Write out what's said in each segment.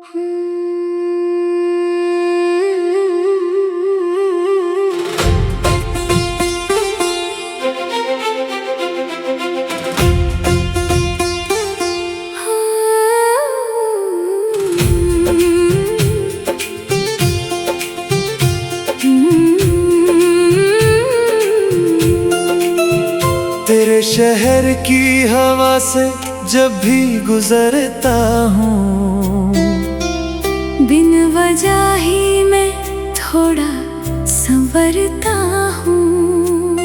तेरे शहर की हवा से जब भी गुजरता हूँ, बिन वजह ही मैं थोड़ा संवरता हूँ।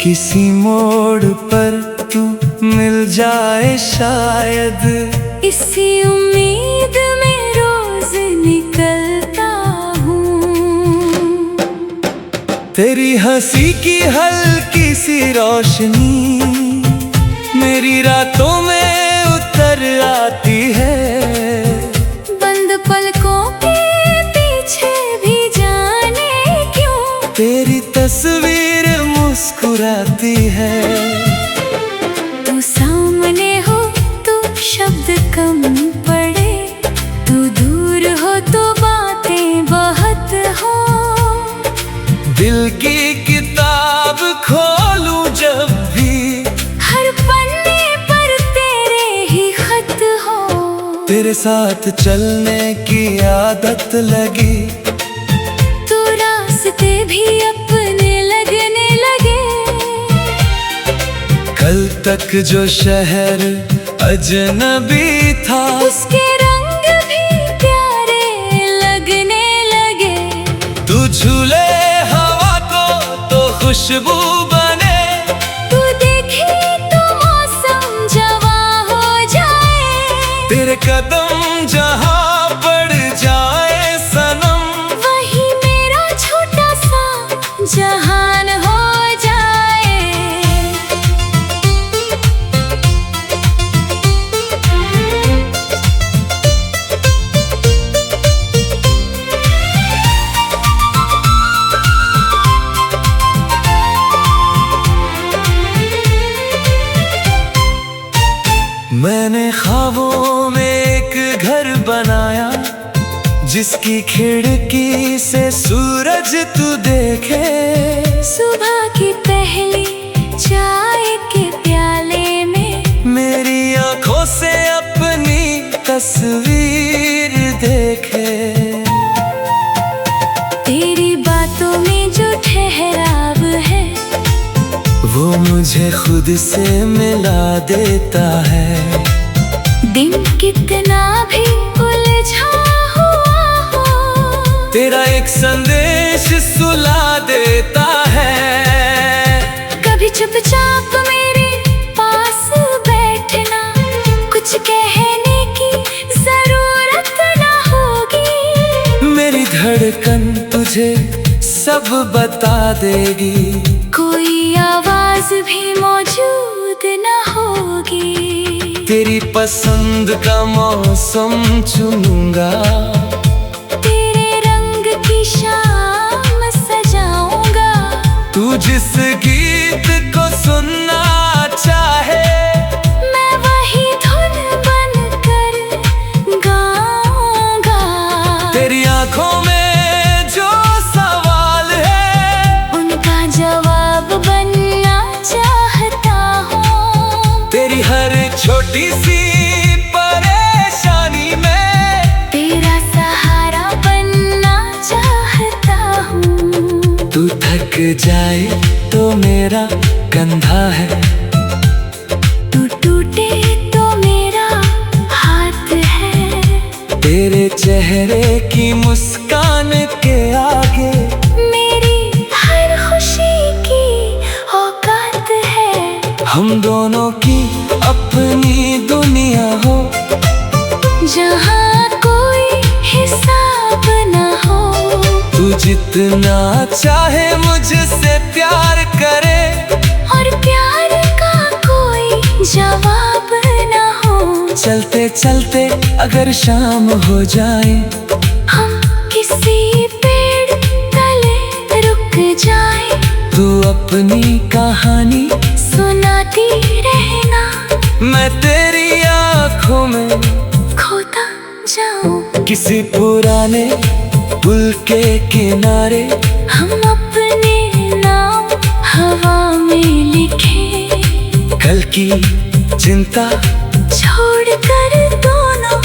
किसी मोड़ पर तू मिल जाए शायद, इसी उम्मीद में रोज निकलता हूँ। तेरी हंसी की हल्की सी रोशनी मेरी रातों में उतर आती है। बंद पलकों के पीछे भी जाने क्यों तेरी तस्वीर मुस्कुराती है। तू सामने हो तो शब्द कम पड़े, तू दूर हो तो बातें बहुत हो। दिल की किताब खोलूं जब भी, हर पन्ने पर तेरे ही खत हो। तेरे साथ चलने की आदत लगी, तो रास्ते भी अपने लगने लगे। कल तक जो शहर अजनबी था, उसके रंग भी प्यारे लगने लगे। तू झूले हवा को तो खुशबू बने, तू देखे तो मौसम जवां हो जाए। तेरे कदम जहां पड़ जाए सनम, वही मेरा छोटा सा जहान हो जाए। मैंने ख्वाबों में एक घर बनाया, जिसकी खिड़की से सूरज तू देखे। सुबह की पहली चाय के प्याले में मेरी आंखों से अपनी तस्वीर देखे। तेरी बातों में जो ठहराव है, वो मुझे खुद से मिला देता है। दिन कितना भी उलझा हुआ हो, तेरा एक संदेश सुला देता है। कभी चुपचाप मेरे पास बैठना, कुछ कहने की जरूरत ना होगी। मेरी धड़कन तुझे सब बता देगी, कोई आवाज भी मौजूद न होगी। तेरी पसंद का मौसम चुनूंगा, तेरे रंग की शाम सजाऊंगा। तू जिस गीत को सुनना चाहे, मैं वही धुन बनकर गाऊंगा। तेरी आंखों में जो सवाल है, उनका जवाब बनना चाहता हूँ। तेरी हर छोटी सी परेशानी में तेरा सहारा बनना चाहता हूँ। तू थक जाए तो मेरा कंधा है, तू टूटे तो मेरा हाथ है। तेरे चेहरे की मुस्कान के आगे मेरी हर खुशी की औकात है। हम दोनों की अपनी दुनिया हो, जहाँ कोई हिसाब न हो। तू जितना चाहे मुझसे प्यार करे, और प्यार का कोई जवाब न हो। चलते चलते अगर शाम हो जाए, हम किसी पेड़ तले रुक जाए। तू अपनी कहानी सुनाती रहना, मैं तेरी आँखों में खोता जाऊं। किसी पुराने पुल के किनारे हम अपने नाम हवा में लिखे, कल की चिंता छोड़कर दोनों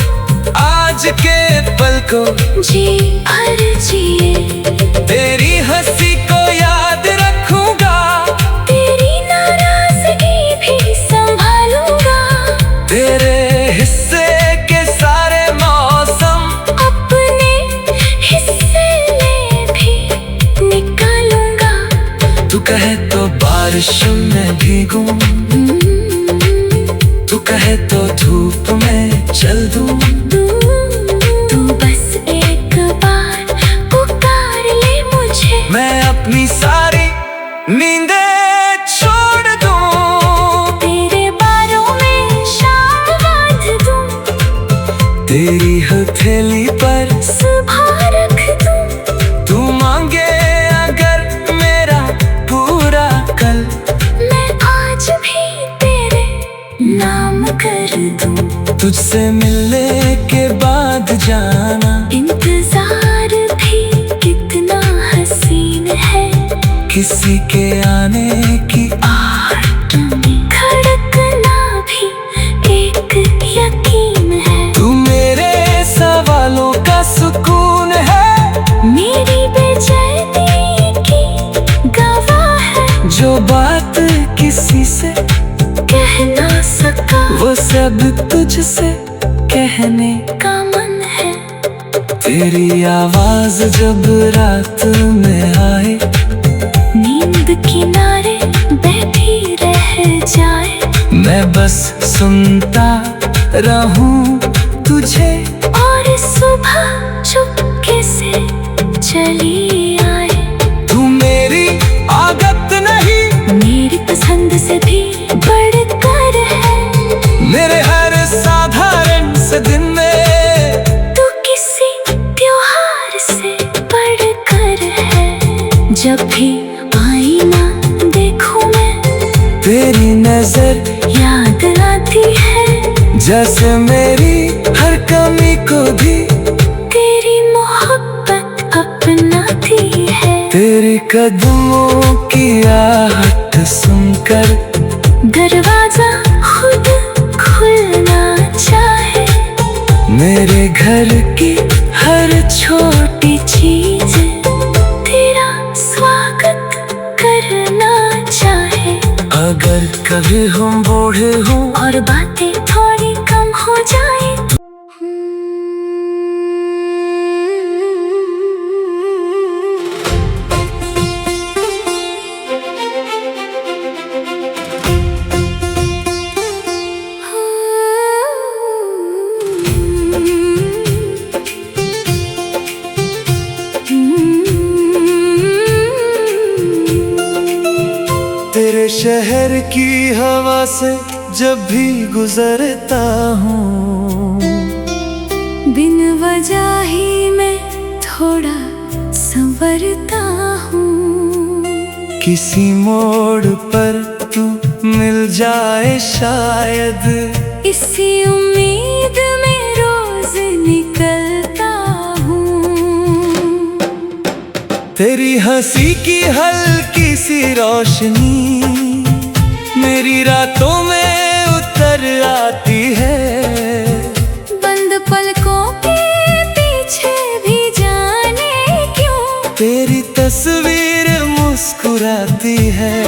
आज के पल को जी भर जिए। तेरी हंसी को याद रखूंगा, तेरी नाराजगी भी संभालूंगा, तेरे हिस्से के सारे मौसम अपने हिस्से में भी निकालूंगा। तू कहे तो बारिश में भीगूं, तू कहे तो धूप में चल दूं। तू बस एक बार पुकार ले मुझे, मैं अपनी सारी नींदें छोड़ दूं, तेरे बारों में शाम बांध दूं, तेरी हथेली पर सुबह रख दूं। तू मांगे अगर मेरा पूरा कल, मैं आज भी तेरे नाम कर दूं। तुझसे मिलने के बाद जाना इंतजार भी कितना हसीन है, किसी के आने की आहट में धड़कना भी एक यकीन है। तू मेरे सवालों का सुकून है, मेरी बेचैनी की गवाह है, जो बात किसी से कह ना सका वो सब तुझसे कहने का मन है। तेरी आवाज जब रात में आए, नींद किनारे बैठी रह जाए, मैं बस सुनता रहूं तुझे, और सुबह चुपके से चली आए। तू मेरी आदत नहीं, मेरी पसंद से भी बढ़कर है, मेरे हर साधारण से दिन में तू किसी त्योहार से बढ़कर है। जब भी आईना देखूं मैं, तेरी नजर याद आती है, जैसे मेरी हर कमी को भी तेरी मोहब्बत अपनाती है। तेरे कदमों की आहट सुनकर दरवाजा खुद खुलना चाहे, मेरे घर की हर छोटी चीज तेरा स्वागत करना चाहे। अगर कभी हम बूढ़े हों और बातें थोड़ी कम हो जाए, तेरे शहर की हवा से जब भी गुजरता हूँ, बिन वजह ही मैं थोड़ा संवरता हूँ। किसी मोड़ पर तू मिल जाए शायद, इसी उम्मीद में रोज निकलता हूँ। तेरी हंसी की हल्की सी रोशनी मेरी रातों में उतर आती है। बंद पलकों के पीछे भी जाने क्यों तेरी तस्वीर मुस्कुराती है।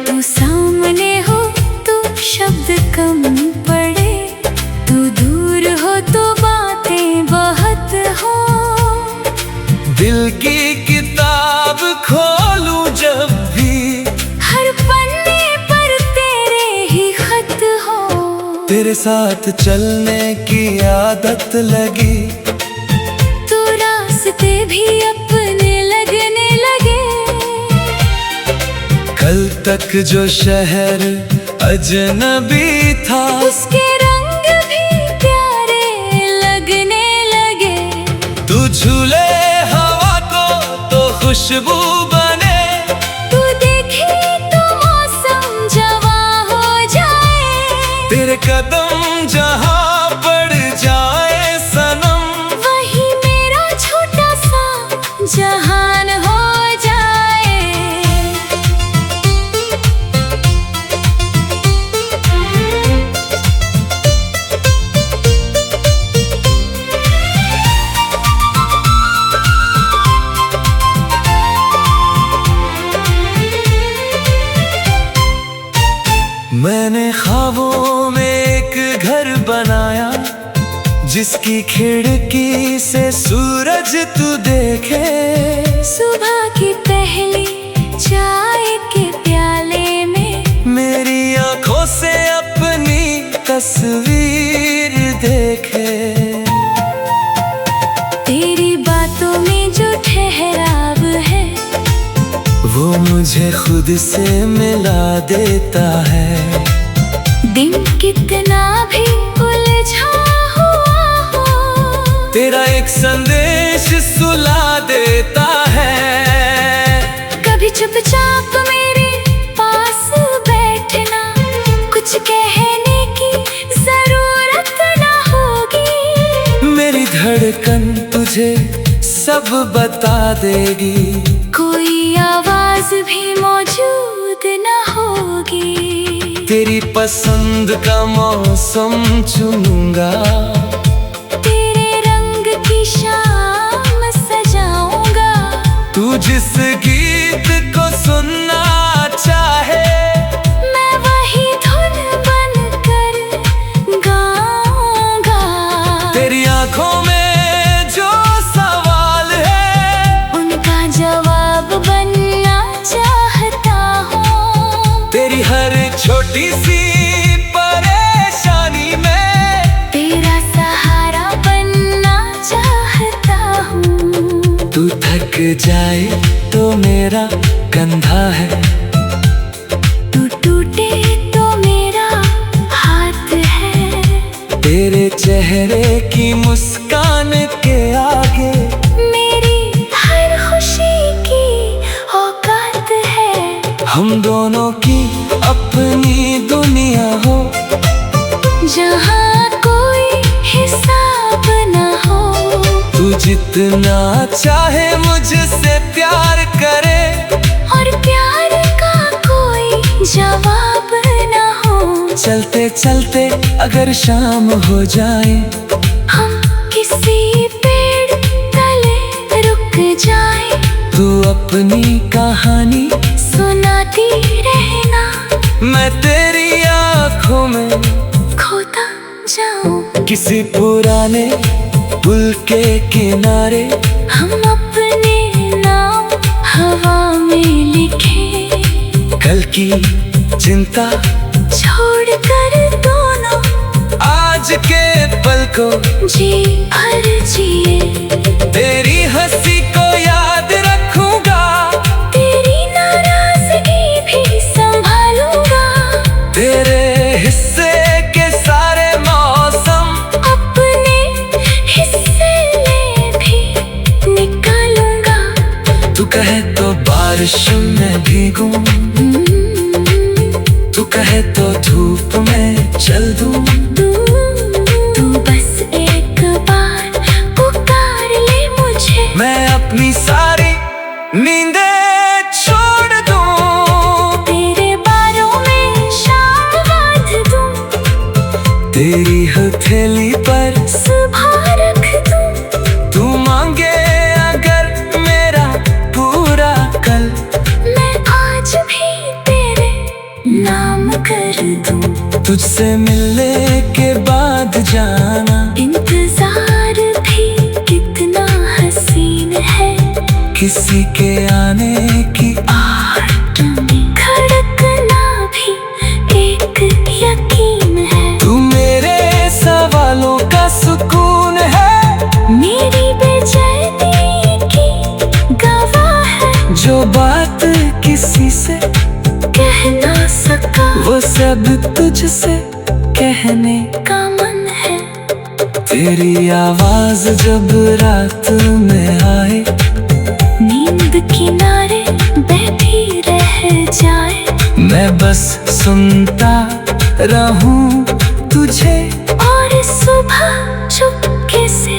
तू सामने हो तो शब्द कम पड़े, तू दूर हो तो बातें बहुत हो। दिल की किताब खोलूं जब भी, हर पन्ने पर तेरे ही खत हो। तेरे साथ चलने की आदत लगी, तू रास्ते भी अपने लगने लगे। कल तक जो शहर अजनबी था, उसके रंग भी प्यारे लगने लगे। तू झूले हवा को तो खुशबू बने, तू देखे तो मौसम जवां हो जाए। तेरे कदम जहां पड़ जाए सन जिसकी खिड़की से सूरज तू देखे, सुबह की पहली चाय के प्याले में मेरी आंखों से अपनी तस्वीर देखे। तेरी बातों में जो ठहराव है वो मुझे खुद से मिला देता है। दिन कितना भी उलझा हुआ हो, तेरा एक संदेश सुला देता है। कभी चुपचाप मेरे पास बैठना, कुछ कहने की जरूरत ना होगी। मेरी धड़कन तुझे सब बता देगी, कोई आवाज भी मौजूद ना होगी। तेरी पसंद का मौसम चुनूंगा, तेरे रंग की शाम सजाऊंगा। तू जिस गीत को सुनना चाहे मैं वही धुन बनकर गाऊंगा। तेरी आंखों में जो सवाल है उनका जवाब बनना चाहता हूँ। तेरी हर छोटी सी परेशानी में तेरा सहारा बनना चाहता हूँ। तू थक जाए तो मेरा कंधा है, तू टूटे तो मेरा हाथ है। तेरे चेहरे की मुस्कान के आगे मेरी हर खुशी की औकात है। हम दोनों की अपनी दुनिया हो, जहाँ कोई हिसाब ना हो। तू जितना चाहे मुझसे प्यार करे, और प्यार का कोई जवाब ना हो। चलते चलते अगर शाम हो जाए, हम किसी पेड़ तले रुक जाए। तू अपनी कहानी सुनाती रहना, मैं तेरी आंखों में खोता जाऊं। किसी पुराने पुल के किनारे हम अपने नाम हवा में लिखे। कल की चिंता छोड़कर दोनों आज के पल को जी भर जिए। तेरी हंसी को याद रखूंगा, तेरी नाराजगी भी संभालूंगा। तेरे हिस्से के सारे मौसम अपने हिस्से में भी निकालूंगा। तू कहे तो बारिश में भीगूं, तू कहे तो धूप में चल दूं। तू बस एक बार पुकार ले मुझे, मैं अपनी सारी नींदें छोड़ दूं। तेरे बारों में शाम बांध दूं। तेरी हथेली पर सुबह रख दूं। तू मांगे अगर मेरा पूरा कल, मैं आज भी तेरे नाम कर दूं। तुझसे मिलने के बाद जाना इंतजार भी कितना हसीन है। किसी के आने की आहट में खड़कना भी एक यकीन है। तू मेरे सवालों का सुकून है, मेरी बेचैनी की गवाह है। जो बात किसी से कह ना सका वो सब तुझसे कहने का मन है। तेरी आवाज जब रात में आए, नींद किनारे बैठी रह जाए। मैं बस सुनता रहूं तुझे, और सुबह चुपके से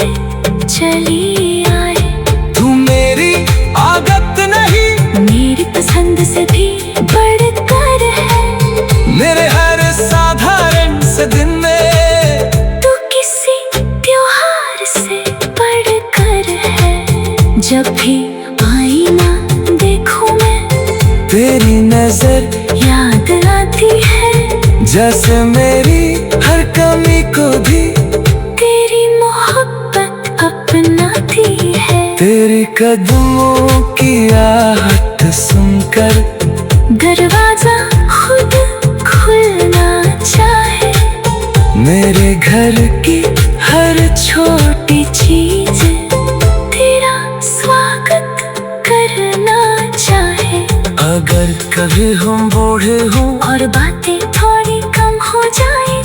चली आए। तू मेरी आदत नहीं, मेरी पसंद से भी बढ़कर है। मेरे हर साधारण से दिन में तू किसी त्योहार से बढ़कर है। जब भी आईना देखूं मैं, तेरी नजर याद आती है। जैसे मेरी हर कमी को भी तेरी मोहब्बत कदमों की आहट सुनकर दरवाजा खुद खुलना चाहे। मेरे घर की हर छोटी चीज तेरा स्वागत करना चाहे। अगर कभी हम बूढ़े हों और बातें थोड़ी कम हो जाए।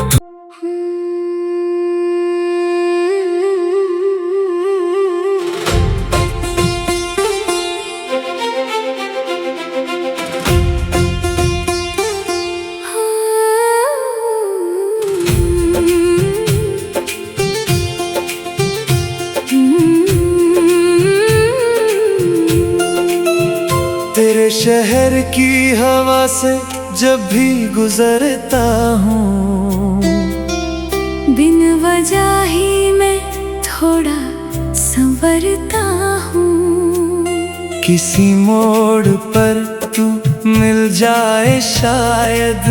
तेरे शहर की हवा से जब भी गुजरता हूँ, बिन वजह ही मैं थोड़ा संवरता हूँ। किसी मोड़ पर तू मिल जाए शायद,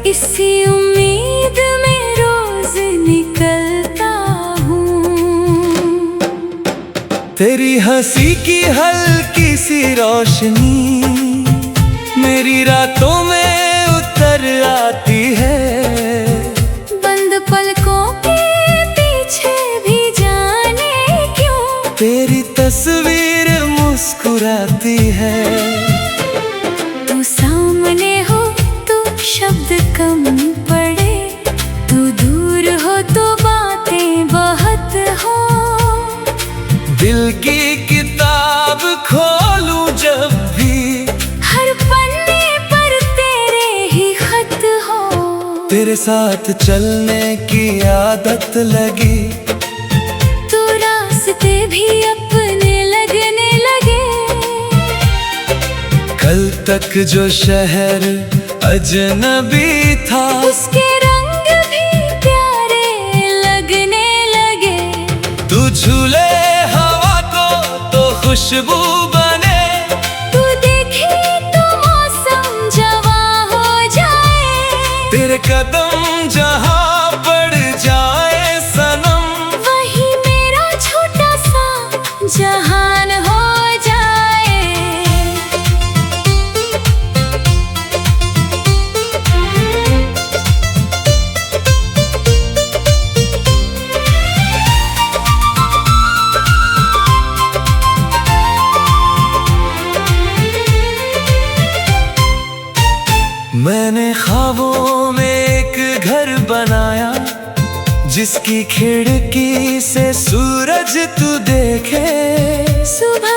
इसी उम्मीद में रोज निकलता हूँ। तेरी हंसी की हल्की सी रोशनी मेरी रातों में उतर आती है। बंद पलकों के पीछे भी जाने क्यों तेरी तस्वीर मुस्कुराती है। तू सामने हो तो शब्द कम पड़े, तू दूर हो तो बातें बहुत हो। दिल की किताब खोलूं जब भी, हर पन्ने पर तेरे ही खत हो। तेरे साथ चलने की आदत लगी, तो रास्ते भी अपने लगने लगे। कल तक जो शहर अजनबी था, उसके रंग भी प्यारे लगने लगे। तू झूले हवा को तो खुशबू बने, तू देखे तो मौसम जवां हो जाए। तेरे कदम जहां पड़ जाए सनम, वही मेरा छोटा सा जहान हो जाए। मैंने ख्वाबों में एक घर बनाया, जिसकी खिड़की से सूरज तू देखे। सुबह